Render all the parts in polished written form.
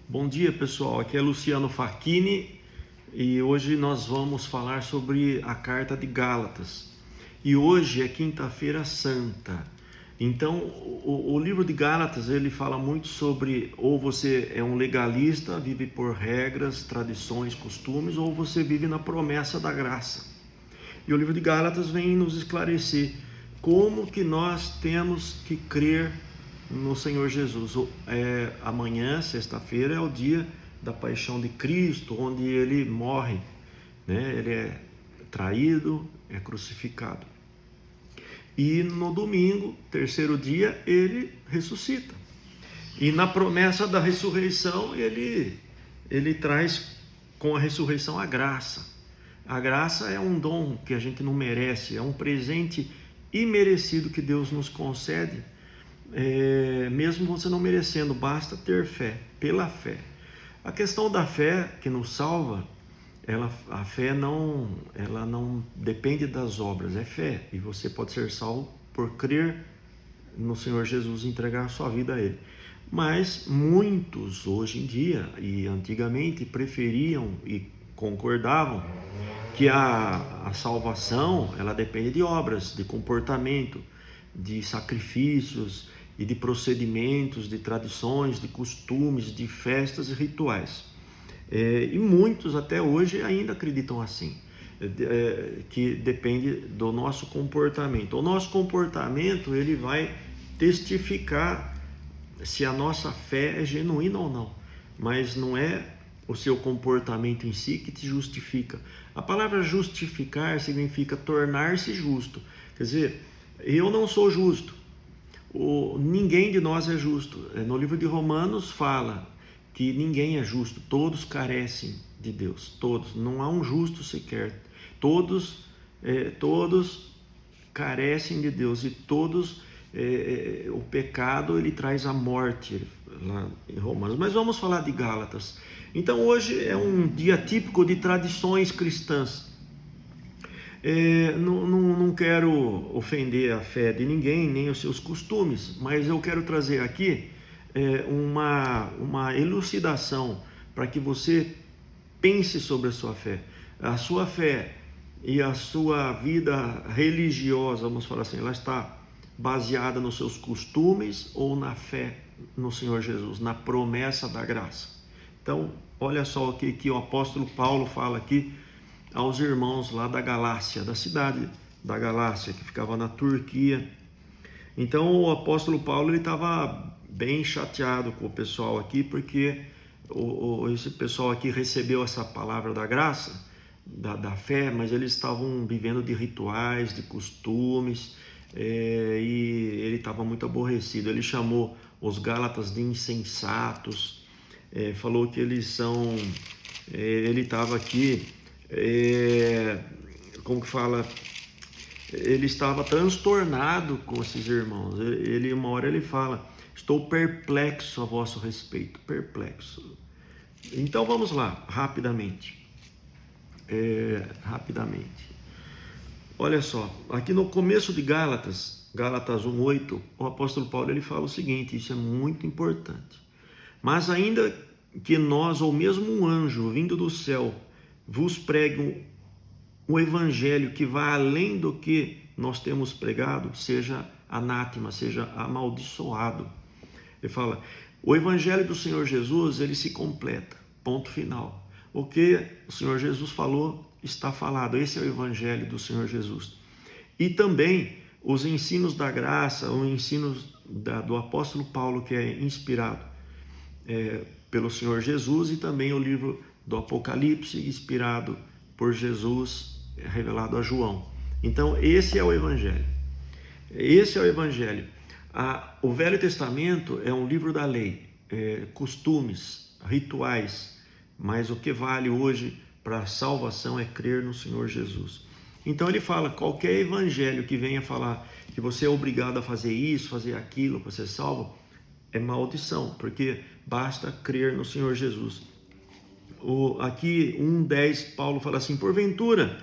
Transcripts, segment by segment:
Bom dia, pessoal. Aqui é Luciano Facchini e hoje nós vamos falar sobre a carta de Gálatas. E hoje é quinta-feira santa. Então, o livro de Gálatas, ele fala muito sobre ou você é um legalista, vive por regras, tradições, costumes, ou você vive na promessa da graça. E o livro de Gálatas vem nos esclarecer como que nós temos que crer no Senhor Jesus. Amanhã, sexta-feira, é o dia da paixão de Cristo, onde ele morre, né? Ele é traído, é crucificado. E no domingo, terceiro dia, ele ressuscita. E na promessa da ressurreição, ele traz com a ressurreição a graça. A graça é um dom que a gente não merece, é um presente imerecido que Deus nos concede, mesmo você não merecendo, basta ter fé, pela fé. A questão da fé que nos salva, a fé ela não depende das obras, é fé, e você pode ser salvo por crer no Senhor Jesus e entregar a sua vida a Ele. Mas muitos hoje em dia e antigamente preferiam e concordavam que a salvação ela depende de obras, de comportamento, de sacrifícios e de procedimentos, de tradições, de costumes, de festas e rituais. E muitos até hoje ainda acreditam assim, que depende do nosso comportamento. O nosso comportamento ele vai testificar se a nossa fé é genuína ou não, mas não é o seu comportamento em si que te justifica. A palavra justificar significa tornar-se justo. Quer dizer, eu não sou justo, ninguém de nós é justo. No livro de Romanos fala que ninguém é justo, todos carecem de Deus, todos, não há um justo sequer, todos carecem de Deus e todos, o pecado ele traz a morte lá em Romanos. Mas vamos falar de Gálatas. Então hoje é um dia típico de tradições cristãs. Não quero ofender a fé de ninguém, nem os seus costumes, mas eu quero trazer aqui uma elucidação para que você pense sobre a sua fé. A sua fé e a sua vida religiosa, vamos falar assim, ela está baseada nos seus costumes ou na fé no Senhor Jesus, na promessa da graça. Então, olha só o que o apóstolo Paulo fala aqui aos irmãos lá da Galácia, da cidade da Galácia, que ficava na Turquia. Então, o apóstolo Paulo ele estava bem chateado com o pessoal aqui, porque esse pessoal aqui recebeu essa palavra da graça, da fé, mas eles estavam vivendo de rituais, de costumes, e ele estava muito aborrecido. Ele chamou os Gálatas de insensatos, falou que eles são... ele estava aqui, como que fala... ele estava transtornado com esses irmãos. Uma hora ele fala: estou perplexo a vosso respeito, perplexo. Então vamos lá, rapidamente. Olha só, aqui no começo de Gálatas 1:8, o apóstolo Paulo ele fala o seguinte, isso é muito importante. Mas ainda que nós, ou mesmo um anjo vindo do céu, vos pregue um evangelho que vá além do que nós temos pregado, seja anátema, seja amaldiçoado. Ele fala, o evangelho do Senhor Jesus, ele se completa, ponto final. O que o Senhor Jesus falou, está falado. Esse é o evangelho do Senhor Jesus. E também os ensinos da graça, os ensinos do apóstolo Paulo, que é inspirado pelo Senhor Jesus, e também o livro do Apocalipse, inspirado por Jesus, revelado a João. Então, esse é o evangelho. Esse é o evangelho. O Velho Testamento é um livro da lei, costumes, rituais, mas o que vale hoje para a salvação é crer no Senhor Jesus. Então ele fala, qualquer evangelho que venha falar que você é obrigado a fazer isso, fazer aquilo para ser salvo, é maldição, porque basta crer no Senhor Jesus. Aqui 1:10, Paulo fala assim, porventura,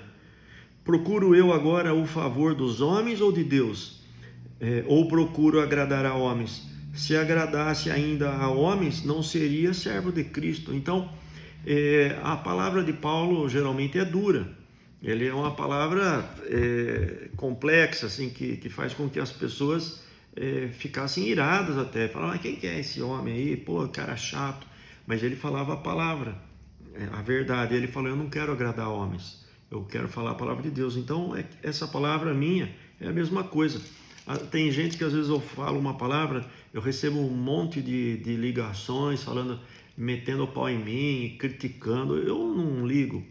procuro eu agora o favor dos homens ou de Deus? Ou procuro agradar a homens? se agradasse ainda a homens, não seria servo de Cristo. Então, a palavra de Paulo geralmente é dura. Ele é uma palavra complexa, assim, que faz com que as pessoas ficassem iradas até. Falavam, quem que é esse homem aí? Pô, cara chato. Mas ele falava a palavra, a verdade. Ele falou, eu não quero agradar homens, eu quero falar a palavra de Deus. Então, essa palavra minha é a mesma coisa. Tem gente que às vezes eu falo uma palavra, eu recebo um monte de ligações falando, metendo o pau em mim, criticando. Eu não ligo.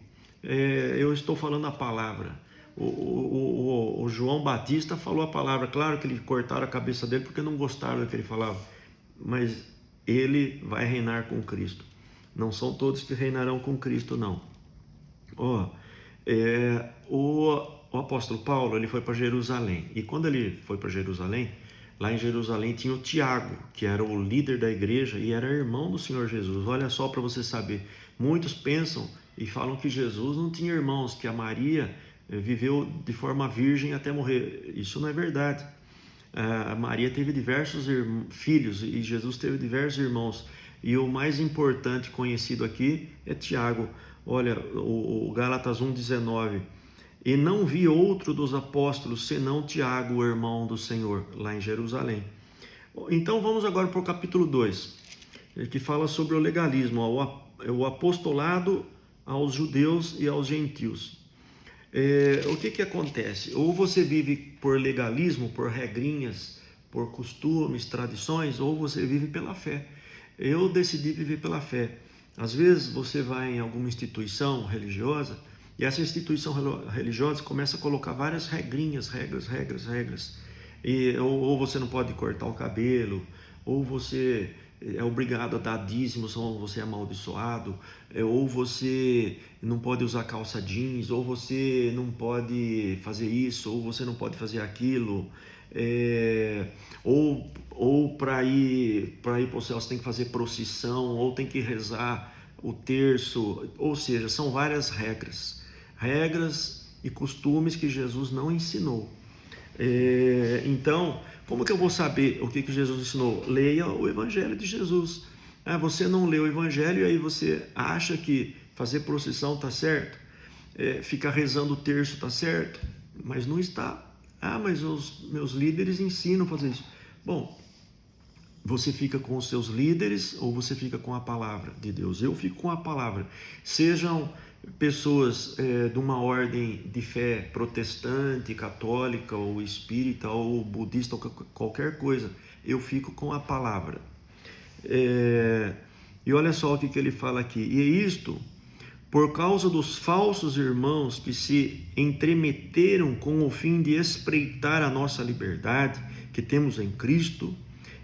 Eu estou falando a palavra. O João Batista falou a palavra. Claro que eles cortaram a cabeça dele porque não gostaram do que ele falava, mas ele vai reinar com Cristo. Não são todos que reinarão com Cristo, não. O apóstolo Paulo, ele foi para Jerusalém, e quando ele foi para Jerusalém, lá em Jerusalém tinha o Tiago, que era o líder da igreja e era irmão do Senhor Jesus. Olha só, para você saber, muitos pensam e falam que Jesus não tinha irmãos, que a Maria viveu de forma virgem até morrer. Isso não é verdade. A Maria teve diversos filhos e Jesus teve diversos irmãos, e o mais importante conhecido aqui é Tiago. Olha, o Gálatas 1,19, e não vi outro dos apóstolos senão Tiago, o irmão do Senhor, lá em Jerusalém. Então vamos agora para o capítulo 2, que fala sobre o legalismo, o apostolado aos judeus e aos gentios. O que acontece? Ou você vive por legalismo, por regrinhas, por costumes, tradições, ou você vive pela fé. Eu decidi viver pela fé. Às vezes você vai em alguma instituição religiosa e essa instituição religiosa começa a colocar várias regrinhas, regras. Ou você não pode cortar o cabelo, ou você é obrigado a dar dízimos, ou você é amaldiçoado, ou você não pode usar calça jeans, ou você não pode fazer isso, ou você não pode fazer aquilo, ou para ir para o céu você tem que fazer procissão, ou tem que rezar o terço, ou seja, são várias regras e costumes que Jesus não ensinou. Então, como que eu vou saber o que Jesus ensinou? Leia o Evangelho de Jesus. Você não lê o Evangelho e aí você acha que fazer procissão está certo, ficar rezando o terço está certo, mas não está. Mas os meus líderes ensinam a fazer isso. Bom, você fica com os seus líderes ou você fica com a palavra de Deus? Eu fico com a palavra. Sejam pessoas de uma ordem de fé protestante, católica, ou espírita, ou budista, ou qualquer coisa, eu fico com a palavra. E olha só o que ele fala aqui. E é isto por causa dos falsos irmãos que se entremeteram com o fim de espreitar a nossa liberdade que temos em Cristo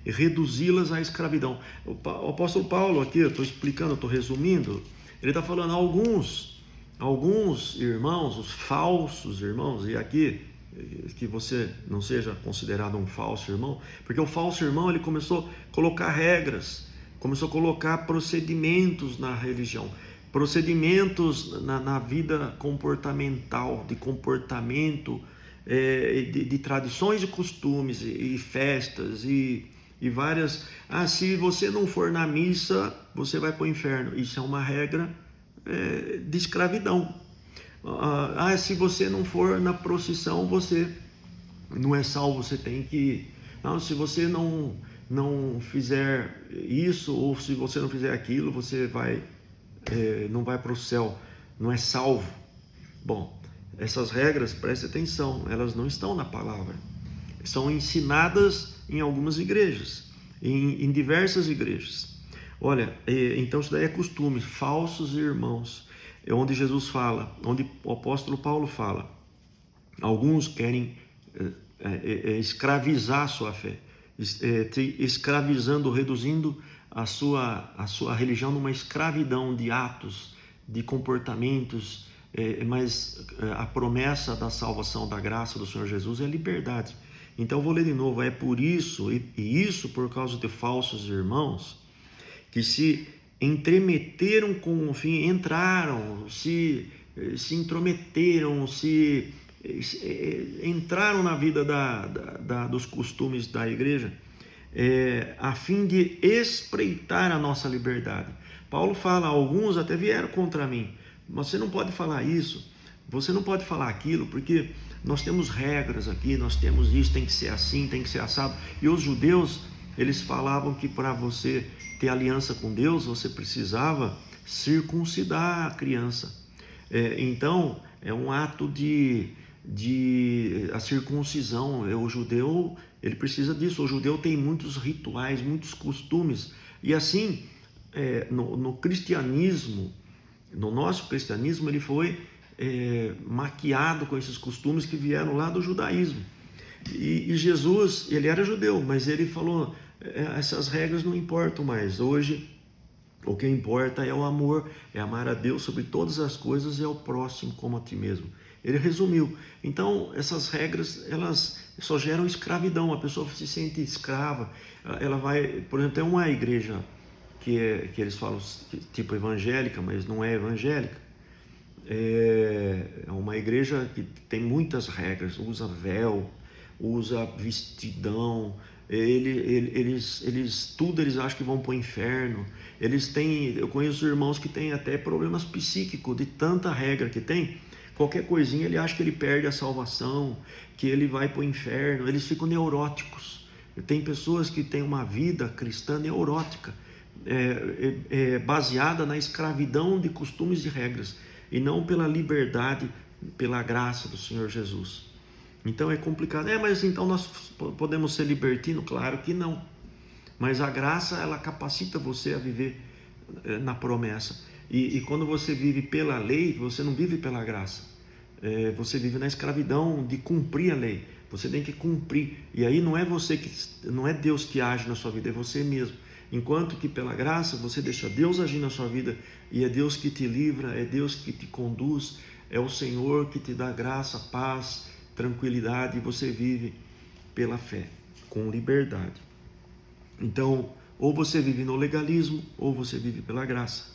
e reduzi-las à escravidão. O apóstolo Paulo aqui, eu estou explicando, eu estou resumindo, ele está falando alguns irmãos, os falsos irmãos, e aqui que você não seja considerado um falso irmão, porque o falso irmão ele começou a colocar regras, começou a colocar procedimentos na religião, procedimentos na vida comportamental, de comportamento, de tradições e costumes e festas e várias. Se você não for na missa, você vai para o inferno. Isso é uma regra de escravidão. Se você não for na procissão, você não é salvo, você tem que... Não, se você não fizer isso, ou se você não fizer aquilo, você não vai para o céu, não é salvo. Bom, essas regras, preste atenção, elas não estão na palavra. São ensinadas em algumas igrejas, em diversas igrejas. Olha, então isso daí é costume, falsos irmãos. É onde Jesus fala, onde o apóstolo Paulo fala. Alguns querem escravizar a sua fé, escravizando, reduzindo a sua religião numa escravidão de atos, de comportamentos, mas a promessa da salvação, da graça do Senhor Jesus é a liberdade. Então eu vou ler de novo, é por isso, e isso por causa de falsos irmãos, que se entremeteram com o fim, entraram, se intrometeram, entraram na vida dos costumes da igreja, a fim de espreitar a nossa liberdade. Paulo fala, alguns até vieram contra mim, você não pode falar isso, você não pode falar aquilo, porque nós temos regras aqui, nós temos isso, tem que ser assim, tem que ser assado. E os judeus, eles falavam que para você ter aliança com Deus, você precisava circuncidar a criança. Então, é um ato de a circuncisão. O judeu, ele precisa disso. O judeu tem muitos rituais, muitos costumes. E assim, no cristianismo, no nosso cristianismo, ele foi maquiado com esses costumes que vieram lá do judaísmo. E Jesus, ele era judeu, mas ele falou, essas regras não importam mais. Hoje, o que importa é o amor, é amar a Deus sobre todas as coisas e ao próximo como a ti mesmo. Ele resumiu. Então, essas regras, elas só geram escravidão. A pessoa se sente escrava. Ela vai, por exemplo, tem uma igreja que eles falam tipo evangélica, mas não é evangélica. É uma igreja que tem muitas regras, usa véu, usa vestidão, tudo eles acham que vão para o inferno. Eu conheço irmãos que têm até problemas psíquicos de tanta regra que tem. Qualquer coisinha ele acha que ele perde a salvação, que ele vai para o inferno. Eles ficam neuróticos. Tem pessoas que têm uma vida cristã neurótica, baseada na escravidão de costumes e regras, e não pela liberdade, pela graça do Senhor Jesus. Então é complicado. Mas então nós podemos ser libertinos? Claro que não. Mas a graça, ela capacita você a viver na promessa. E quando você vive pela lei, você não vive pela graça. Você vive na escravidão de cumprir a lei. Você tem que cumprir. E aí não é Deus que age na sua vida, é você mesmo. Enquanto que pela graça você deixa Deus agir na sua vida, e é Deus que te livra, é Deus que te conduz, é o Senhor que te dá graça, paz, tranquilidade, e você vive pela fé, com liberdade. Então, ou você vive no legalismo, ou você vive pela graça.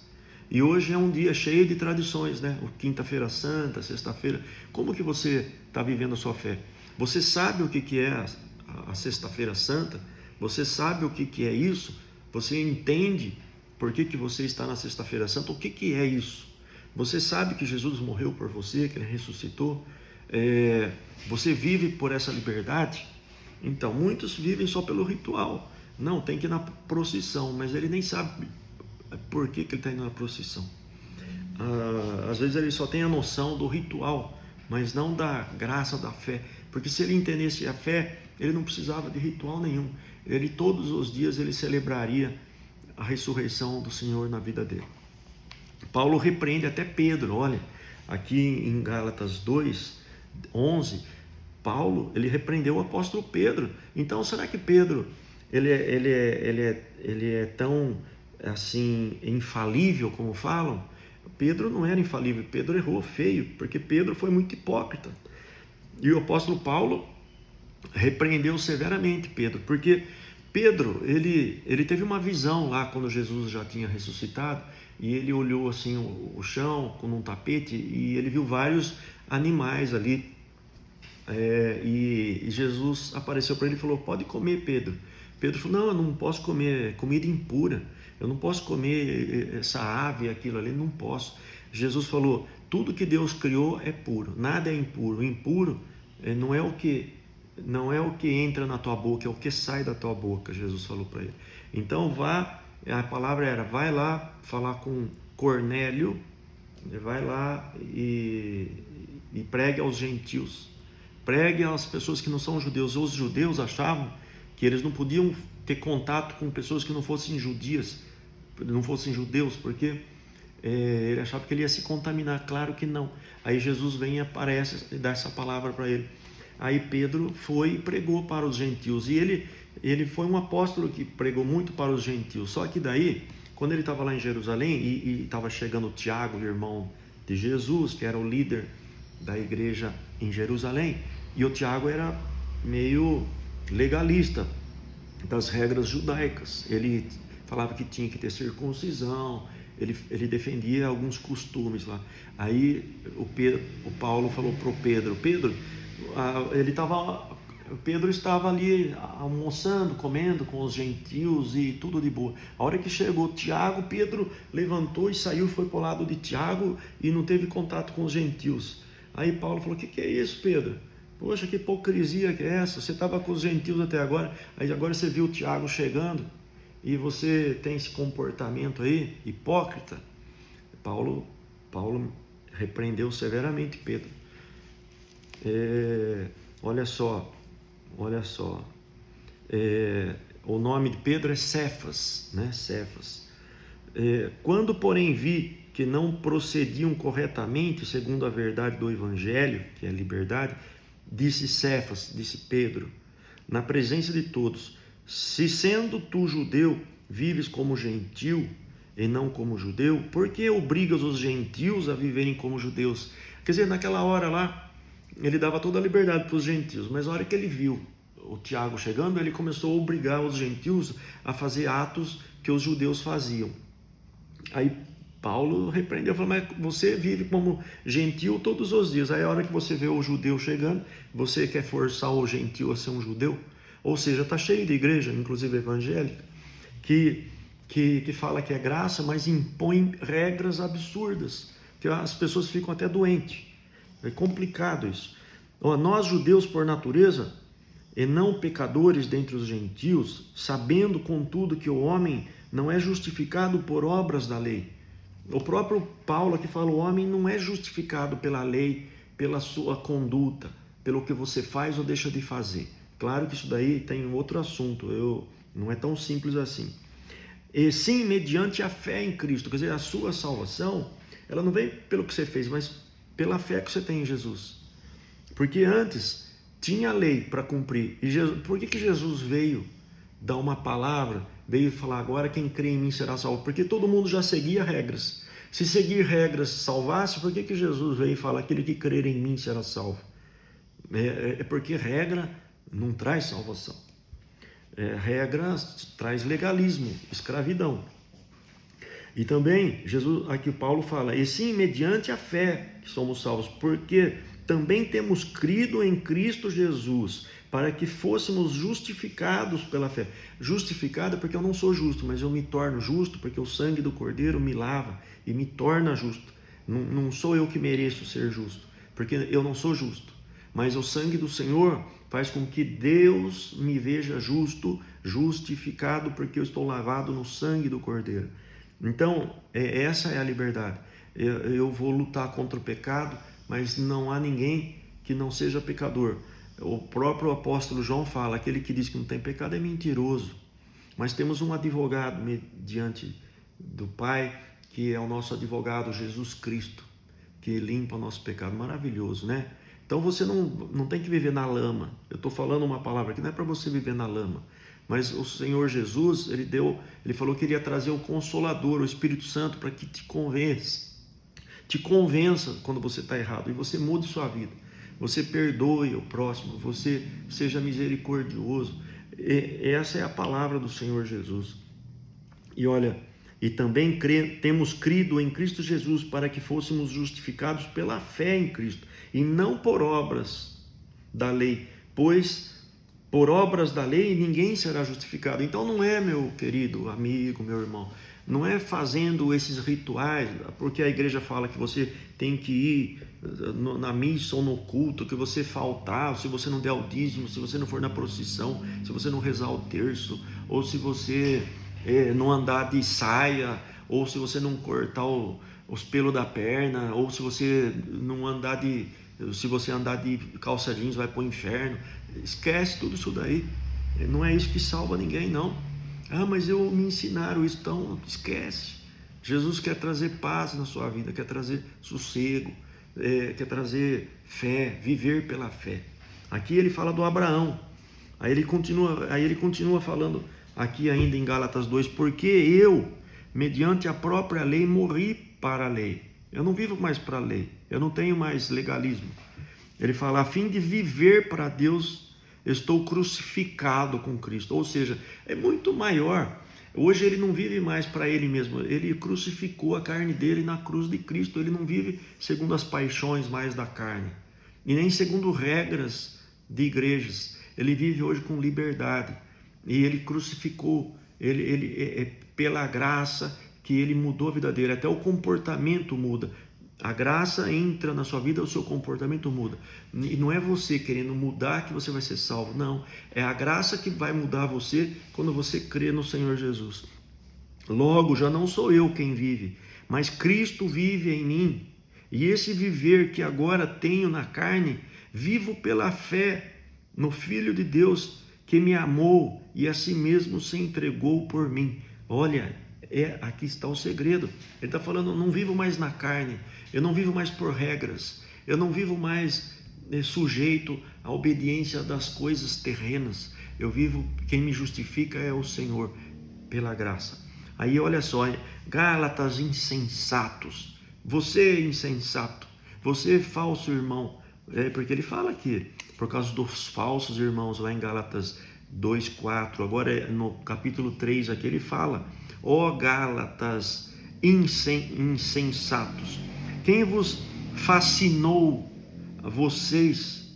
E hoje é um dia cheio de tradições, né? Quinta-feira Santa, sexta-feira. Como que você está vivendo a sua fé? Você sabe o que é a Sexta-feira Santa? Você sabe o que é isso? Você entende por que você está na Sexta-feira Santa? O que é isso? Você sabe que Jesus morreu por você, que Ele ressuscitou? Você vive por essa liberdade? Então, muitos vivem só pelo ritual. Não, tem que ir na procissão, mas ele nem sabe por que ele está indo na procissão. Às vezes ele só tem a noção do ritual, mas não da graça da fé. Porque se ele entendesse a fé, ele não precisava de ritual nenhum. Ele todos os dias ele celebraria a ressurreição do Senhor na vida dele. Paulo repreende até Pedro. Olha, aqui em Gálatas 2:11, Paulo ele repreendeu o apóstolo Pedro. Então, será que Pedro ele é tão assim infalível como falam? Pedro não era infalível. Pedro errou feio, porque Pedro foi muito hipócrita. E o apóstolo Paulo repreendeu severamente Pedro, porque Pedro, ele teve uma visão lá quando Jesus já tinha ressuscitado, e ele olhou assim o chão com um tapete, e ele viu vários animais ali, e Jesus apareceu para ele e falou, pode comer, Pedro. Pedro falou, não, eu não posso comer comida impura, eu não posso comer essa ave, aquilo ali, não posso. Jesus falou, tudo que Deus criou é puro, nada é impuro. O impuro não é o que entra na tua boca, é o que sai da tua boca, Jesus falou para ele. Então a palavra era, vai lá falar com Cornélio, vai lá e pregue aos gentios, pregue às pessoas que não são judeus. Os judeus achavam que eles não podiam ter contato com pessoas que não fossem judias, não fossem judeus, porque ele achava que ele ia se contaminar. Claro que não. Aí Jesus vem e aparece e dá essa palavra para ele. Aí Pedro foi e pregou para os gentios, e ele foi um apóstolo que pregou muito para os gentios. Só que daí, quando ele estava lá em Jerusalém, e estava chegando Tiago, o irmão de Jesus, que era o líder da igreja em Jerusalém, e o Tiago era meio legalista das regras judaicas. Ele falava que tinha que ter circuncisão, ele defendia alguns costumes lá. Aí o Paulo falou para o Pedro, ele estava Pedro estava ali almoçando, comendo com os gentios e tudo de boa. A hora que chegou Tiago, Pedro levantou e saiu, foi para o lado de Tiago e não teve contato com os gentios. Aí Paulo falou: o que é isso, Pedro? Poxa, que hipocrisia que é essa? Você estava com os gentios até agora, aí agora você viu Tiago chegando e você tem esse comportamento aí, hipócrita. Paulo repreendeu severamente Pedro. Olha só, o nome de Pedro é Cefas, né? Cefas. Quando, porém, vi que não procediam corretamente segundo a verdade do Evangelho, que é a liberdade, disse Pedro, na presença de todos: se sendo tu judeu, vives como gentil e não como judeu, por que obrigas os gentios a viverem como judeus? Quer dizer, naquela hora lá, ele dava toda a liberdade para os gentios, mas na hora que ele viu o Tiago chegando, ele começou a obrigar os gentios a fazer atos que os judeus faziam. Aí Paulo repreendeu, falou: mas você vive como gentil todos os dias, aí a hora que você vê o judeu chegando, você quer forçar o gentil a ser um judeu? Ou seja, está cheio de igreja, inclusive evangélica, que fala que é graça, mas impõe regras absurdas, que as pessoas ficam até doentes. É complicado isso. Nós judeus por natureza, e não pecadores dentre os gentios, sabendo contudo que o homem não é justificado por obras da lei. O próprio Paulo aqui fala: o homem não é justificado pela lei, pela sua conduta, pelo que você faz ou deixa de fazer. Claro que isso daí tem outro assunto, não é tão simples assim. E sim, mediante a fé em Cristo, quer dizer, a sua salvação, ela não vem pelo que você fez, mas pela fé que você tem em Jesus. Porque antes tinha a lei para cumprir. E por que Jesus veio dar uma palavra, veio falar: agora quem crê em mim será salvo? Porque todo mundo já seguia regras. Se seguir regras salvasse, por que Jesus veio falar: aquele que crer em mim será salvo? É porque regra não traz salvação. Regra traz legalismo, escravidão. E também, aqui Paulo fala: e sim, mediante a fé que somos salvos, porque também temos crido em Cristo Jesus, para que fôssemos justificados pela fé. Justificado porque eu não sou justo, mas eu me torno justo porque o sangue do Cordeiro me lava e me torna justo. Não sou eu que mereço ser justo, porque eu não sou justo, mas o sangue do Senhor faz com que Deus me veja justo, justificado, porque eu estou lavado no sangue do Cordeiro. Então, essa é a liberdade. Eu vou lutar contra o pecado, mas não há ninguém que não seja pecador. O próprio apóstolo João fala: aquele que diz que não tem pecado é mentiroso. Mas temos um advogado diante do Pai, que é o nosso advogado Jesus Cristo, que limpa o nosso pecado. Maravilhoso, né? Então você não tem que viver na lama. Eu estou falando uma palavra que não é para você viver na lama, mas o Senhor Jesus, ele falou que iria trazer o Consolador, o Espírito Santo, para que te convença quando você está errado, e você mude sua vida, você perdoe o próximo, você seja misericordioso. Essa é a palavra do Senhor Jesus. E olha, e também temos crido em Cristo Jesus, para que fôssemos justificados pela fé em Cristo, e não por obras da lei, pois por obras da lei ninguém será justificado. Então não é, meu querido amigo, meu irmão, não é fazendo esses rituais, porque a igreja fala que você tem que ir na missa ou no culto, que você faltar, se você não der o dízimo, se você não for na procissão, se você não rezar o terço, ou se você não andar de saia, ou se você não cortar os pelos da perna, ou se você andar de calça jeans vai para o inferno. Esquece tudo isso daí. Não é isso que salva ninguém, não. Mas me ensinaram isso. Então esquece. Jesus quer trazer paz na sua vida, quer trazer sossego, quer trazer fé, viver pela fé. Aqui ele fala do Abraão. Aí ele continua falando aqui ainda em Gálatas 2: porque eu, mediante a própria lei, morri para a lei. Eu não vivo mais para a lei, eu não tenho mais legalismo. Ele fala: a fim de viver para Deus, estou crucificado com Cristo. Ou seja, é muito maior. Hoje ele não vive mais para ele mesmo, ele crucificou a carne dele na cruz de Cristo. Ele não vive segundo as paixões mais da carne, e nem segundo regras de igrejas. ele vive hoje com liberdade. E ele crucificou, é pela graça que ele mudou a vida dele, até o comportamento muda. A graça entra na sua vida, o seu comportamento muda. E não é você querendo mudar que você vai ser salvo, não. É a graça que vai mudar você quando você crê no Senhor Jesus. Logo, já não sou eu quem vive, mas Cristo vive em mim. E esse viver que agora tenho na carne, vivo pela fé no Filho de Deus que me amou e a si mesmo se entregou por mim. Olha, aqui está o segredo. Ele está falando, não vivo mais na carne, eu não vivo mais por regras, eu não vivo mais sujeito à obediência das coisas terrenas. Eu vivo, quem me justifica é o Senhor, pela graça. Aí olha só, Gálatas insensatos, você insensato, você falso irmão, porque ele fala aqui, por causa dos falsos irmãos, lá em Gálatas 2:4, agora no capítulo 3 aqui ele fala, ó Gálatas insensatos, quem vos fascinou a vocês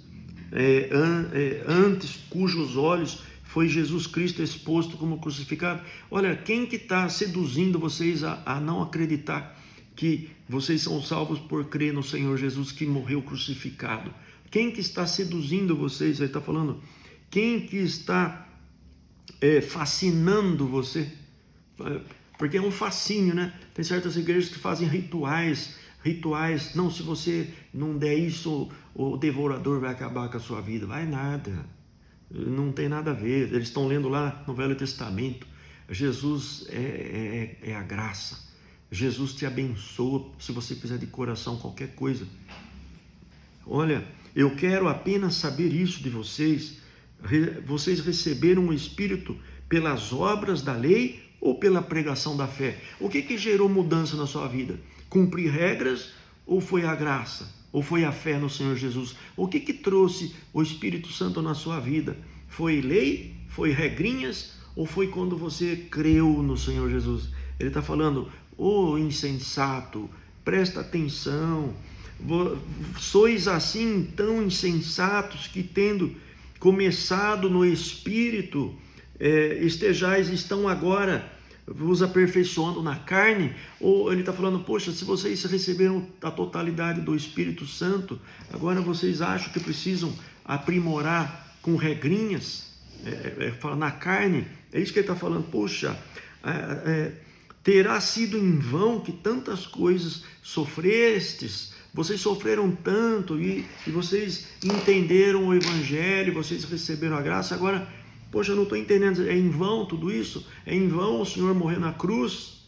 antes cujos olhos foi Jesus Cristo exposto como crucificado? Olha, quem que está seduzindo vocês a não acreditar que vocês são salvos por crer no Senhor Jesus que morreu crucificado? Quem que está seduzindo vocês? Ele está falando, quem que está fascinando você? Porque é um fascínio, né? Tem certas igrejas que fazem rituais. Não, se você não der isso, o devorador vai acabar com a sua vida. Vai nada. Não tem nada a ver. Eles estão lendo lá no Velho Testamento. Jesus é a graça. Jesus te abençoa se você fizer de coração qualquer coisa. Olha, eu quero apenas saber isso de vocês. Vocês receberam o Espírito pelas obras da lei ou pela pregação da fé? O que gerou mudança na sua vida? Cumprir regras ou foi a graça? Ou foi a fé no Senhor Jesus? O que trouxe o Espírito Santo na sua vida? Foi lei? Foi regrinhas? Ou foi quando você creu no Senhor Jesus? Ele está falando, insensato, presta atenção, sois assim tão insensatos que tendo começado no Espírito, estão agora vos aperfeiçoando na carne? Ou ele está falando, poxa, se vocês receberam a totalidade do Espírito Santo, agora vocês acham que precisam aprimorar com regrinhas? Fala na carne, é isso que ele está falando, poxa, terá sido em vão que tantas coisas sofrestes, vocês sofreram tanto e vocês entenderam o Evangelho, vocês receberam a graça, agora, poxa, eu não estou entendendo, é em vão tudo isso? É em vão o Senhor morrer na cruz?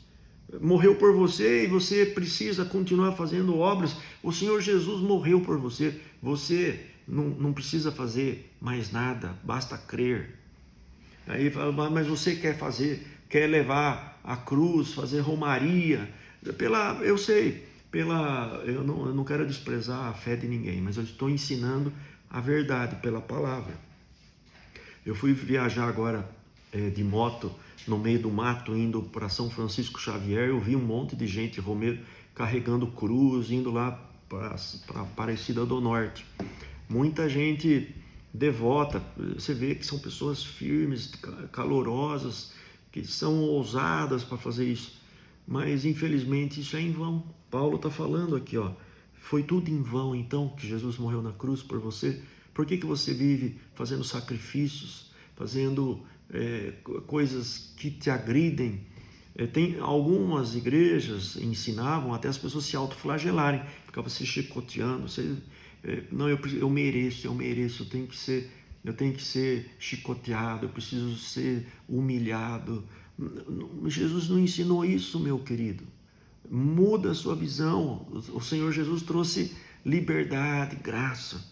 Morreu por você e você precisa continuar fazendo obras? O Senhor Jesus morreu por você, você não precisa fazer mais nada, basta crer. Aí fala, mas você quer levar a cruz, fazer romaria, eu sei, eu não quero desprezar a fé de ninguém, mas eu estou ensinando a verdade pela palavra. Eu fui viajar agora de moto no meio do mato, indo para São Francisco Xavier. Eu vi um monte de gente, Romero, carregando cruz, indo lá para Aparecida do Norte. Muita gente devota, você vê que são pessoas firmes, calorosas, que são ousadas para fazer isso. Mas infelizmente isso é em vão. Paulo está falando aqui, foi tudo em vão então que Jesus morreu na cruz por você? Por que você vive fazendo sacrifícios, fazendo coisas que te agridem? Tem algumas igrejas ensinavam até as pessoas se autoflagelarem, ficavam se chicoteando. Não, eu mereço, eu tenho que ser chicoteado, eu preciso ser humilhado. Jesus não ensinou isso, meu querido. Muda a sua visão. O Senhor Jesus trouxe liberdade, graça.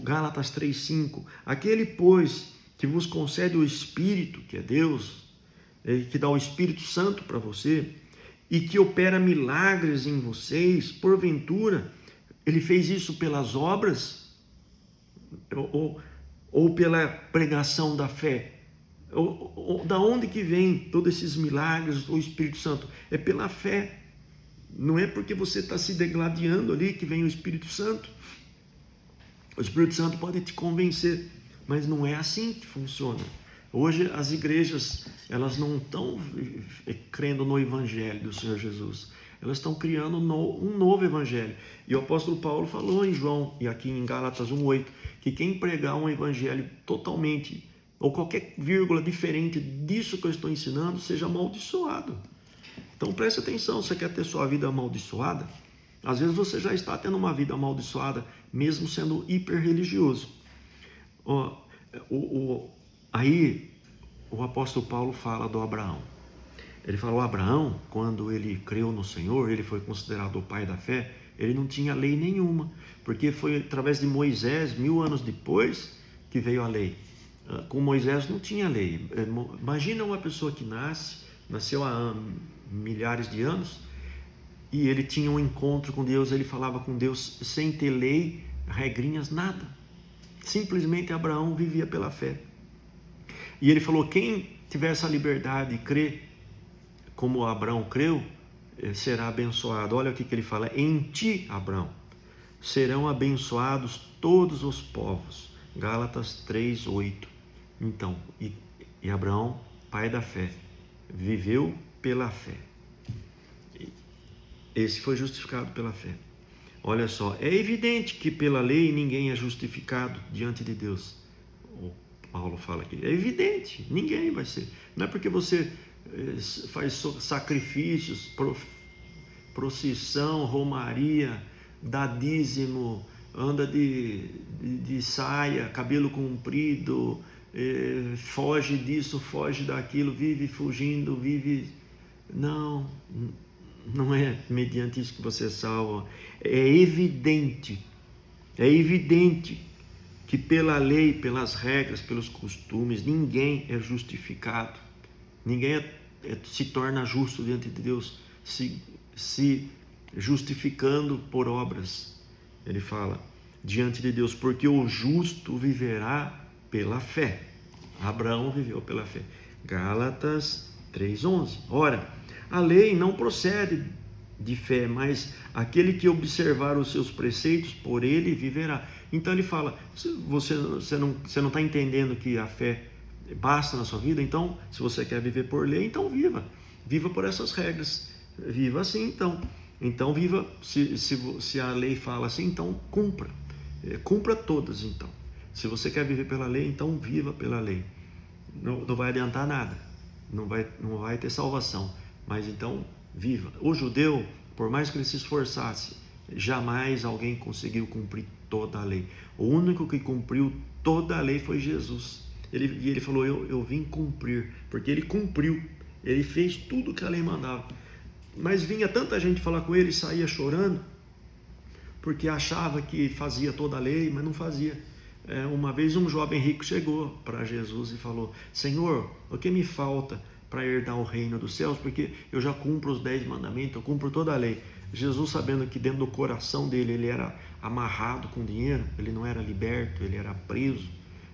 Gálatas 3:5, aquele, pois, que vos concede o Espírito, que é Deus, que dá o Espírito Santo para você, e que opera milagres em vocês, porventura, ele fez isso pelas obras, ou pela pregação da fé? Da onde que vem todos esses milagres do Espírito Santo? É pela fé. Não é porque você está se degladiando ali que vem o Espírito Santo. O Espírito Santo pode te convencer, mas não é assim que funciona. Hoje as igrejas, elas não estão crendo no Evangelho do Senhor Jesus. Elas estão criando um novo Evangelho. E o apóstolo Paulo falou em João, e aqui em Gálatas 1,8, que quem pregar um Evangelho totalmente, ou qualquer vírgula diferente disso que eu estou ensinando, seja amaldiçoado. Então preste atenção, você quer ter sua vida amaldiçoada? Às vezes você já está tendo uma vida amaldiçoada, mesmo sendo hiper religioso. Aí o apóstolo Paulo fala do Abraão. Ele falou: Abraão, quando ele creu no Senhor, ele foi considerado o pai da fé. Ele não tinha lei nenhuma, porque foi através de Moisés, 1000 anos depois, que veio a lei. Com Moisés não tinha lei. Imagina uma pessoa que nasceu há milhares de anos, e ele tinha um encontro com Deus, ele falava com Deus sem ter lei, regrinhas, nada. Simplesmente Abraão vivia pela fé. E ele falou: quem tiver essa liberdade e crer como Abraão creu, será abençoado. Olha o que ele fala: em ti, Abraão, serão abençoados todos os povos. Gálatas 3:8. Então, e Abraão, pai da fé, viveu pela fé. Esse foi justificado pela fé. Olha só, é evidente que pela lei ninguém é justificado diante de Deus. O Paulo fala aqui, é evidente, ninguém vai ser. Não é porque você faz sacrifícios, procissão, romaria, dá dízimo, anda de saia, cabelo comprido, foge disso, foge daquilo, vive fugindo, vive... Não é mediante isso que você é salvo. É evidente que pela lei, pelas regras, pelos costumes, ninguém é justificado. Ninguém se torna justo diante de Deus se justificando por obras. Ele fala, diante de Deus, porque o justo viverá pela fé. Abraão viveu pela fé. Gálatas 3:11. Ora, a lei não procede de fé, mas aquele que observar os seus preceitos, por ele viverá. Então ele fala, você não está entendendo que a fé basta na sua vida? Então, se você quer viver por lei, então viva por essas regras, viva assim então viva, se a lei fala assim, então cumpra todas. Então, se você quer viver pela lei, então viva pela lei. Não vai adiantar nada, não vai ter salvação, mas então viva. O judeu, por mais que ele se esforçasse, jamais alguém conseguiu cumprir toda a lei. O único que cumpriu toda a lei foi Jesus. Ele falou, eu vim cumprir, porque ele cumpriu, ele fez tudo que a lei mandava. Mas vinha tanta gente falar com ele, saía chorando, porque achava que fazia toda a lei, mas não fazia. Uma vez um jovem rico chegou para Jesus e falou, Senhor, o que me falta para herdar o reino dos céus? Porque eu já cumpro os 10 mandamentos, eu cumpro toda a lei. Jesus, sabendo que dentro do coração dele ele era amarrado com dinheiro, ele não era liberto, ele era preso,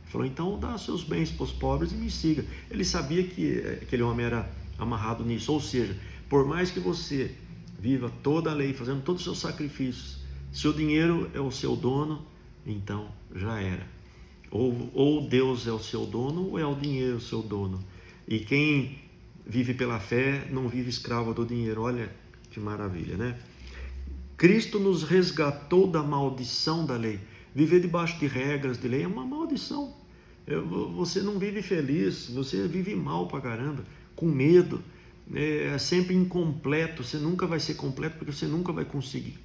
falou, então dá seus bens para os pobres e me siga. Ele sabia que aquele homem era amarrado nisso, ou seja, por mais que você viva toda a lei, fazendo todos os seus sacrifícios, se o dinheiro é o seu dono, então já era. Ou Deus é o seu dono, ou é o dinheiro o seu dono. E quem vive pela fé não vive escravo do dinheiro. Olha que maravilha, né? Cristo nos resgatou da maldição da lei. Viver debaixo de regras de lei é uma maldição. Você não vive feliz, você vive mal pra caramba, com medo, é sempre incompleto. Você nunca vai ser completo porque você nunca vai conseguir.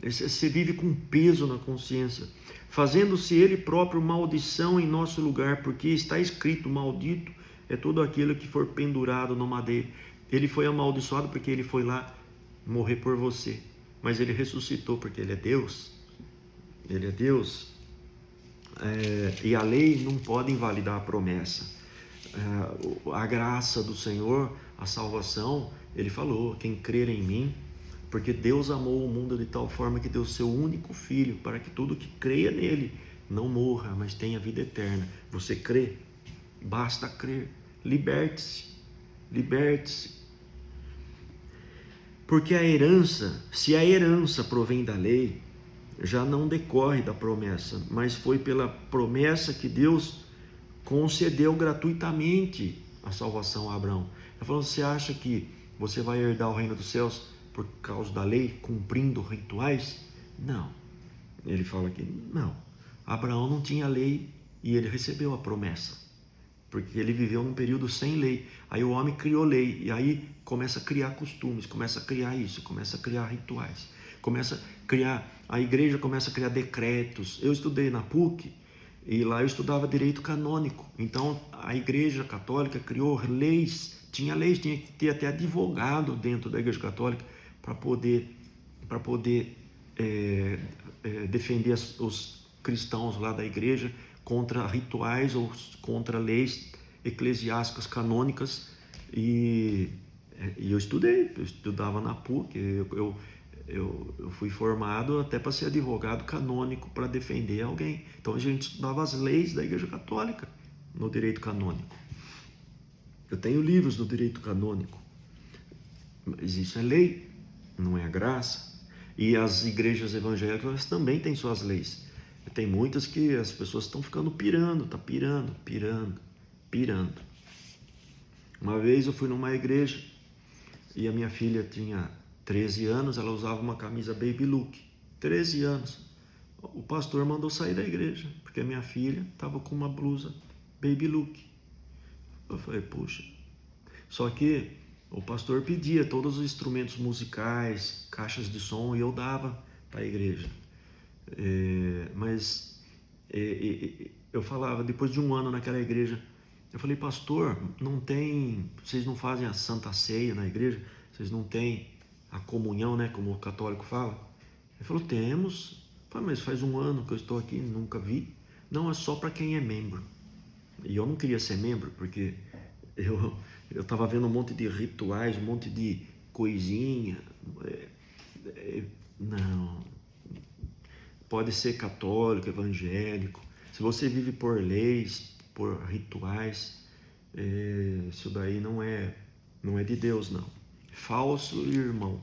Você vive com peso na consciência, fazendo-se ele próprio maldição em nosso lugar, porque está escrito, maldito é todo aquele que for pendurado no madeiro. Ele foi amaldiçoado porque ele foi lá morrer por você, mas ele ressuscitou porque ele é Deus. Ele é Deus. E a lei não pode invalidar a promessa. A graça do Senhor, a salvação, ele falou, quem crer em mim, porque Deus amou o mundo de tal forma que deu seu único filho, para que todo que creia nele não morra, mas tenha vida eterna. Você crê? Basta crer. Liberte-se. Porque se a herança provém da lei, já não decorre da promessa, mas foi pela promessa que Deus concedeu gratuitamente a salvação a Abraão. Ele falou: você acha que você vai herdar o reino dos céus por causa da lei, cumprindo rituais? Não. Ele fala que não. Abraão não tinha lei e ele recebeu a promessa, porque ele viveu num período sem lei. Aí o homem criou lei, e aí começa a criar costumes, começa a criar isso, começa a criar rituais, começa a criar, a igreja começa a criar decretos. Eu estudei na PUC, e lá eu estudava direito canônico. Então a igreja católica criou leis, tinha que ter até advogado dentro da igreja católica para poder defender os cristãos lá da igreja contra rituais ou contra leis eclesiásticas canônicas. E eu estudava na PUC, eu fui formado até para ser advogado canônico, para defender alguém. Então a gente estudava as leis da igreja católica no direito canônico. Eu tenho livros do direito canônico, mas isso é lei, não é a graça. E as igrejas evangélicas também têm suas leis. Tem muitas que as pessoas estão ficando pirando. Uma vez eu fui numa igreja e a minha filha tinha 13 anos, ela usava uma camisa baby look, 13 anos. O pastor mandou sair da igreja, porque a minha filha estava com uma blusa baby look. Eu falei, puxa. Só que o pastor pedia todos os instrumentos musicais, caixas de som, e eu dava para a igreja. Mas eu falava, depois de um ano naquela igreja, eu falei, pastor, vocês não fazem a Santa Ceia na igreja? Vocês não têm a comunhão, né, como o católico fala? Ele falou, temos. Eu falei, mas faz um ano que eu estou aqui, nunca vi. Não, é só para quem é membro. E eu não queria ser membro, porque eu estava vendo um monte de rituais, um monte de coisinha. Não. Pode ser católico, evangélico. Se você vive por leis, por rituais, isso daí não é de Deus, não. Falso irmão.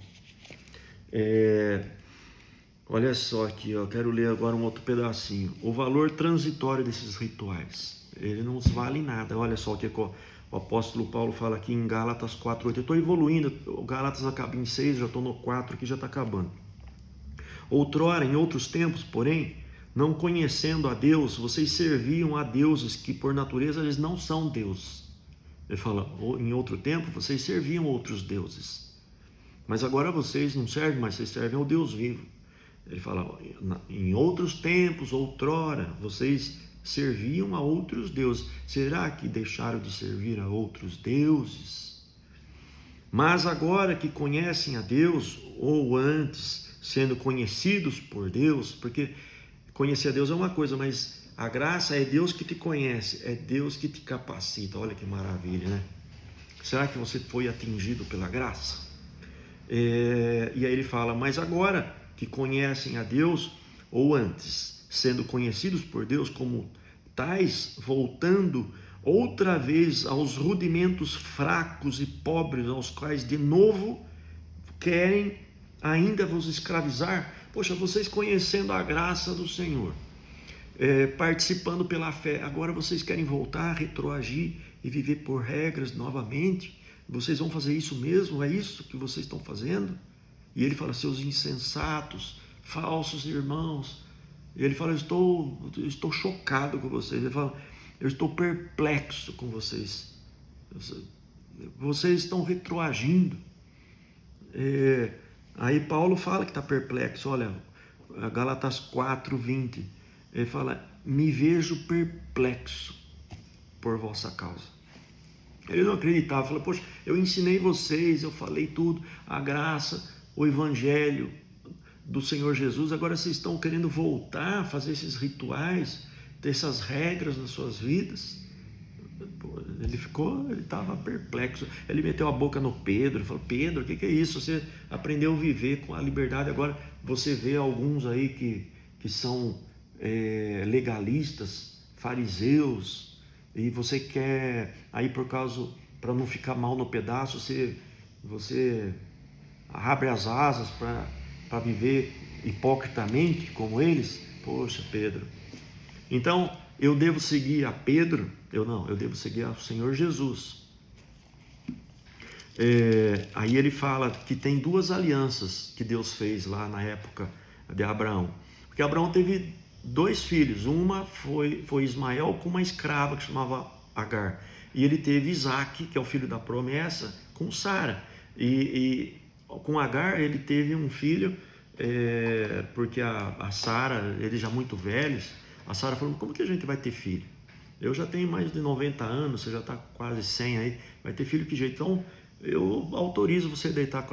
Olha só aqui, eu quero ler agora um outro pedacinho. O valor transitório desses rituais, ele não vale nada. Olha só o que o apóstolo Paulo fala aqui em Gálatas 4:8. Eu estou evoluindo, o Gálatas acaba em 6, já estou no 4 aqui, já está acabando. Outrora, em outros tempos, porém, não conhecendo a Deus, vocês serviam a deuses que por natureza eles não são Deus. Ele fala, em outro tempo vocês serviam outros deuses, mas agora vocês não servem, mas vocês servem ao Deus vivo. Ele fala, em outros tempos, outrora, vocês serviam a outros deuses. Será que deixaram de servir a outros deuses? Mas agora que conhecem a Deus, ou antes, sendo conhecidos por Deus, porque conhecer a Deus é uma coisa, mas a graça é Deus que te conhece, é Deus que te capacita. Olha que maravilha, né? Será que você foi atingido pela graça? E aí ele fala, mas agora que conhecem a Deus, ou antes, sendo conhecidos por Deus como tais, voltando outra vez aos rudimentos fracos e pobres, aos quais de novo querem ainda vos escravizar. Poxa, vocês conhecendo a graça do Senhor, participando pela fé, agora vocês querem voltar, retroagir e viver por regras novamente? Vocês vão fazer isso mesmo? É isso que vocês estão fazendo? E ele fala, seus insensatos, falsos irmãos. E ele fala, eu estou chocado com vocês. Ele fala, eu estou perplexo com vocês. Vocês estão retroagindo. Aí Paulo fala que está perplexo. Olha, Gálatas 4:20. Ele fala, me vejo perplexo por vossa causa. Ele não acreditava, falou, poxa, eu ensinei vocês, eu falei tudo, a graça, o evangelho do Senhor Jesus, agora vocês estão querendo voltar a fazer esses rituais, ter essas regras nas suas vidas. Ele estava perplexo, ele meteu a boca no Pedro, falou, Pedro, o que é isso? Você aprendeu a viver com a liberdade, agora você vê alguns aí que são legalistas, fariseus, e você quer, aí para não ficar mal no pedaço, você abre as asas para viver hipocritamente como eles? Poxa, Pedro. Então, eu devo seguir a Pedro? Eu devo seguir ao Senhor Jesus. Aí ele fala que tem duas alianças que Deus fez lá na época de Abraão. Porque Abraão teve dois filhos. Uma foi Ismael com uma escrava que chamava Agar. E ele teve Isaac, que é o filho da promessa, com Sara. E com Agar ele teve um filho, porque a Sara, eles já muito velhos, a Sara falou: como que a gente vai ter filho? Eu já tenho mais de 90 anos, você já está quase 100 aí, vai ter filho que jeito? Então, eu autorizo você deitar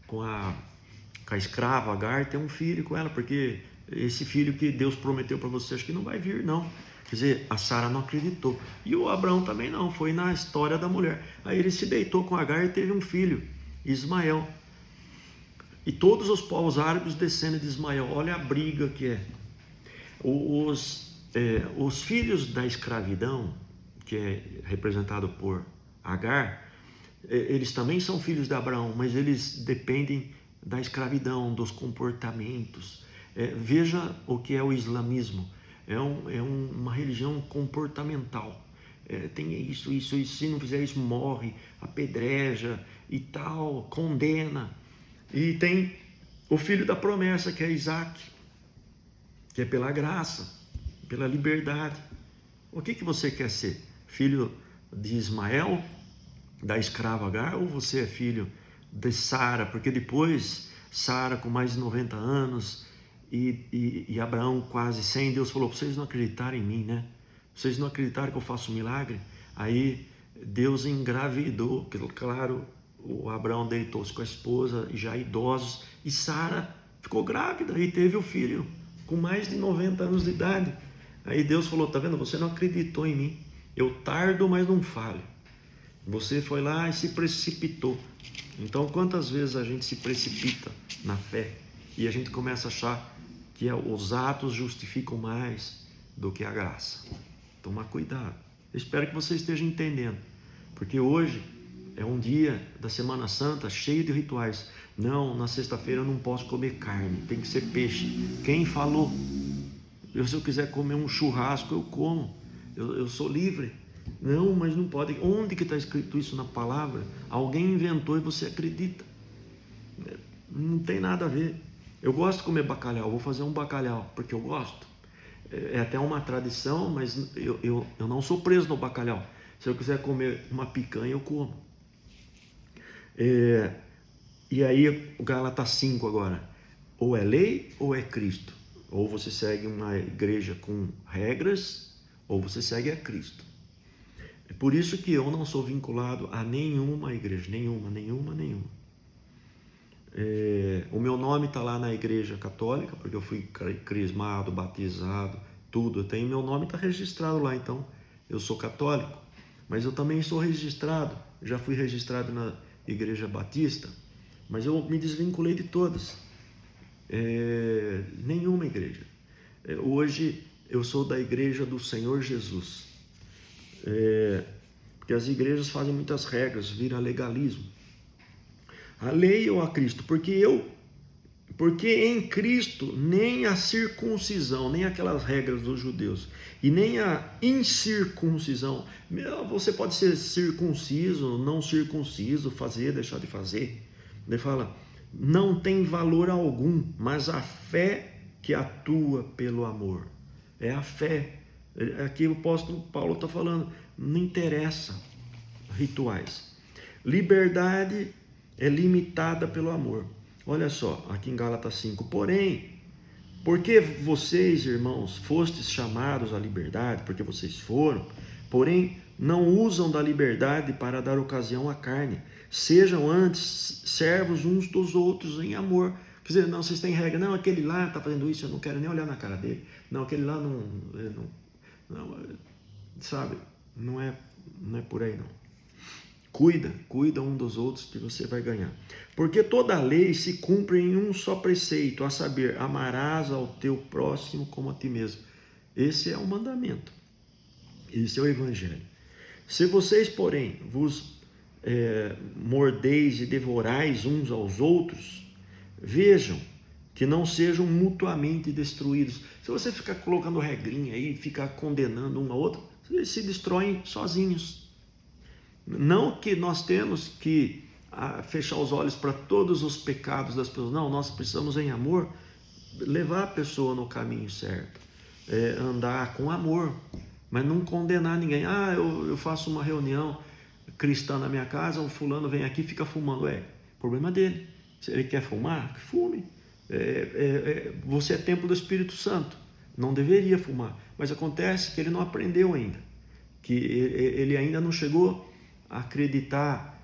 com a escrava Agar e ter um filho com ela, porque esse filho que Deus prometeu para você, acho que não vai vir não. Quer dizer, a Sara não acreditou. E o Abraão também não, foi na história da mulher. Aí ele se deitou com Agar e teve um filho, Ismael. E todos os povos árabes descendem de Ismael. Olha a briga que é. Os filhos da escravidão, que é representado por Agar, eles também são filhos de Abraão, mas eles dependem da escravidão, dos comportamentos. Veja o que é o islamismo. É uma religião comportamental. Tem isso, se não fizer isso morre, apedreja e tal, condena. E tem o filho da promessa, que é Isaac, que é pela graça, pela liberdade. O que você quer ser? Filho de Ismael, da escrava Agar, ou você é filho de Sara? Porque depois, Sara com mais de 90 anos e Abraão quase 100, Deus falou: vocês não acreditarem em mim, né? Vocês não acreditaram que eu faço um milagre? Aí Deus engravidou, claro, o Abraão deitou-se com a esposa, já idosos, e Sara ficou grávida e teve o filho com mais de 90 anos de idade. Aí Deus falou: tá vendo, você não acreditou em mim, eu tardo, mas não falho. Você foi lá e se precipitou. Então, quantas vezes a gente se precipita na fé e a gente começa a achar que os atos justificam mais do que a graça? Toma cuidado. Eu espero que você esteja entendendo, porque hoje é um dia da Semana Santa cheio de rituais. Não, na sexta-feira eu não posso comer carne, tem que ser peixe. Quem falou? Se eu quiser comer um churrasco, eu como. Eu sou livre. Não, mas não pode. Onde que está escrito isso na palavra? Alguém inventou e você acredita. Não tem nada a ver. Eu gosto de comer bacalhau, vou fazer um bacalhau porque eu gosto. É até uma tradição, mas eu não sou preso no bacalhau. Se eu quiser comer uma picanha, eu como. E aí, o Gálatas 5 agora. Ou é lei ou é Cristo. Ou você segue uma igreja com regras, ou você segue a Cristo. É por isso que eu não sou vinculado a nenhuma igreja, nenhuma. O meu nome está lá na igreja católica, porque eu fui crismado, batizado, tudo. Meu nome está registrado lá, então eu sou católico. Mas eu também sou registrado, já fui registrado na igreja batista, mas eu me desvinculei de todas. Nenhuma igreja. Hoje eu sou da igreja do Senhor Jesus. Porque as igrejas fazem muitas regras, vira legalismo. A lei ou a Cristo? Porque em Cristo nem a circuncisão, nem aquelas regras dos judeus, e nem a incircuncisão, você pode ser circunciso, não circunciso, fazer, deixar de fazer. Ele fala, não tem valor algum, mas a fé que atua pelo amor. É a fé. Aqui o apóstolo Paulo está falando, não interessa rituais. Liberdade é limitada pelo amor. Olha só, aqui em Gálatas 5, porém, porque vocês, irmãos, fostes chamados à liberdade, porque vocês foram, porém, não usam da liberdade para dar ocasião à carne, sejam antes servos uns dos outros em amor. Quer dizer, não, vocês têm regra, não, aquele lá está fazendo isso, eu não quero nem olhar na cara dele, não, aquele lá não sabe, não é por aí não. Cuida um dos outros que você vai ganhar. Porque toda a lei se cumpre em um só preceito, a saber, amarás ao teu próximo como a ti mesmo. Esse é o mandamento. Esse é o evangelho. Se vocês, porém, vos mordeis e devorais uns aos outros, Vejam que não sejam mutuamente destruídos. Se você ficar colocando regrinha aí, ficar condenando um ao outro, eles se destroem sozinhos. Não que nós temos que fechar os olhos para todos os pecados das pessoas. Não, nós precisamos, em amor, levar a pessoa no caminho certo. Andar com amor, mas não condenar ninguém. Eu faço uma reunião cristã na minha casa, o fulano vem aqui e fica fumando. Problema dele. Se ele quer fumar, que fume. Você é templo do Espírito Santo, não deveria fumar. Mas acontece que ele não aprendeu ainda, que ele ainda não chegou a acreditar,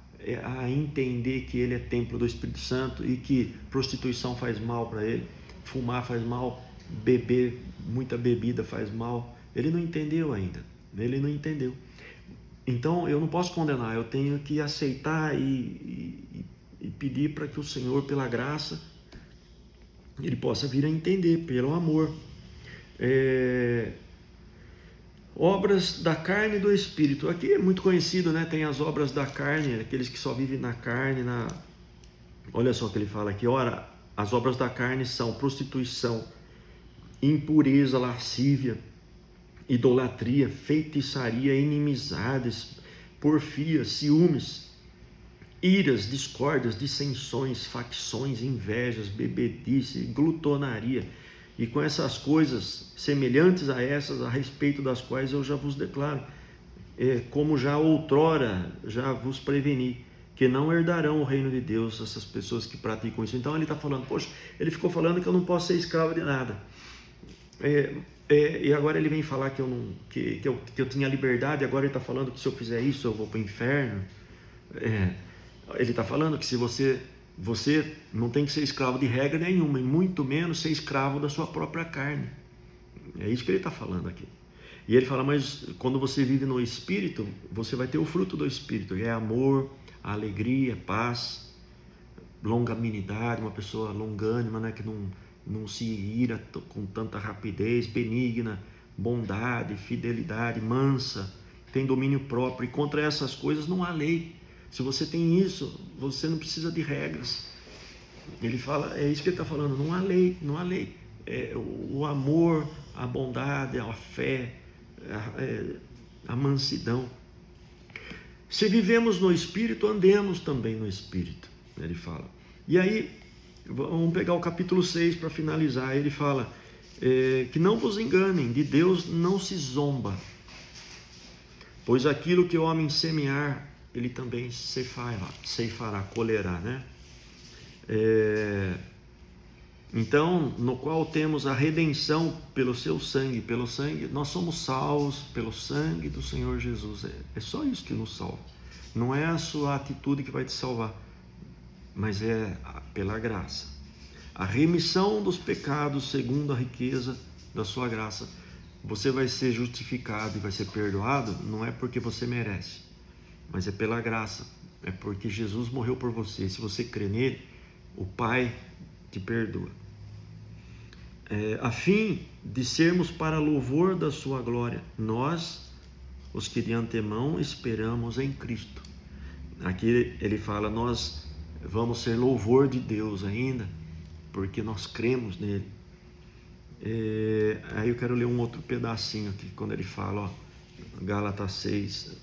a entender que ele é templo do Espírito Santo e que prostituição faz mal para ele, fumar faz mal, beber muita bebida faz mal. Ele não entendeu ainda, ele não entendeu. Então eu não posso condenar, eu tenho que aceitar e pedir para que o Senhor, pela graça, ele possa vir a entender, pelo amor. Obras da carne e do Espírito. Aqui é muito conhecido, né? Tem as obras da carne, aqueles que só vivem na carne. Olha só o que ele fala aqui. Ora, as obras da carne são prostituição, impureza, lascívia, idolatria, feitiçaria, inimizades, porfia, ciúmes, iras, discórdias, dissensões, facções, invejas, bebedice, glutonaria, e com essas coisas semelhantes a essas, a respeito das quais eu já vos declaro, como já outrora já vos preveni, que não herdarão o reino de Deus essas pessoas que praticam isso. Então ele está falando, ele ficou falando que eu não posso ser escravo de nada, e agora ele vem falar que eu tinha liberdade, agora ele está falando que se eu fizer isso eu vou para o inferno. Ele está falando que se você não tem que ser escravo de regra nenhuma, e muito menos ser escravo da sua própria carne. É isso que ele está falando aqui. E ele fala, mas quando você vive no Espírito, você vai ter o fruto do Espírito, que é amor, alegria, paz, longanimidade, uma pessoa longânima, né, que não se ira com tanta rapidez, benigna, bondade, fidelidade, mansa, tem domínio próprio, e contra essas coisas não há lei. Se você tem isso, você não precisa de regras. Ele fala, é isso que ele está falando, não há lei, não há lei. O amor, a bondade, a fé, a mansidão. Se vivemos no Espírito, andemos também no Espírito, ele fala. E aí, vamos pegar o capítulo 6 para finalizar. Ele fala, que não vos enganem, de Deus não se zomba, pois aquilo que o homem semear, ele também ceifará, colherá, né? Então, no qual temos a redenção pelo seu sangue, nós somos salvos pelo sangue do Senhor Jesus. É só isso que nos salva. Não é a sua atitude que vai te salvar, mas é pela graça. A remissão dos pecados segundo a riqueza da sua graça. Você vai ser justificado e vai ser perdoado, não é porque você merece, mas é pela graça, é porque Jesus morreu por você. Se você crê nele, o Pai te perdoa, a fim de sermos para louvor da sua glória, nós, os que de antemão esperamos em Cristo. Aqui ele fala, nós vamos ser louvor de Deus ainda, porque nós cremos nele. Aí eu quero ler um outro pedacinho aqui, quando ele fala, Gálatas 6,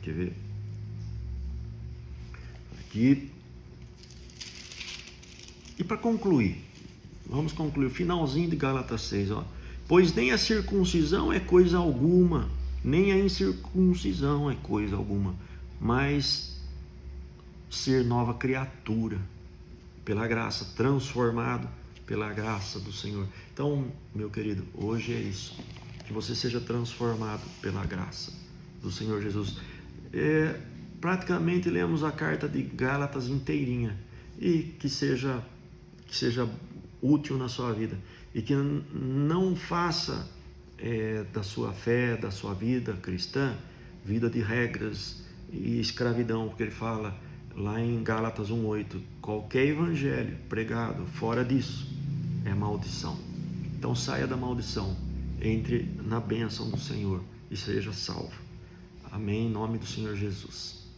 quer ver? Aqui. E para concluir, vamos concluir o finalzinho de Gálatas 6, pois nem a circuncisão é coisa alguma, nem a incircuncisão é coisa alguma, mas ser nova criatura, pela graça, transformado pela graça do Senhor. Então, meu querido, hoje é isso, que você seja transformado pela graça do Senhor Jesus. Praticamente lemos a carta de Gálatas inteirinha, e que seja útil na sua vida, e que não faça da sua fé, da sua vida cristã, vida de regras e escravidão, porque ele fala lá em Gálatas 1:8, qualquer evangelho pregado fora disso é maldição. Então saia da maldição, entre na bênção do Senhor e seja salvo. Amém, em nome do Senhor Jesus.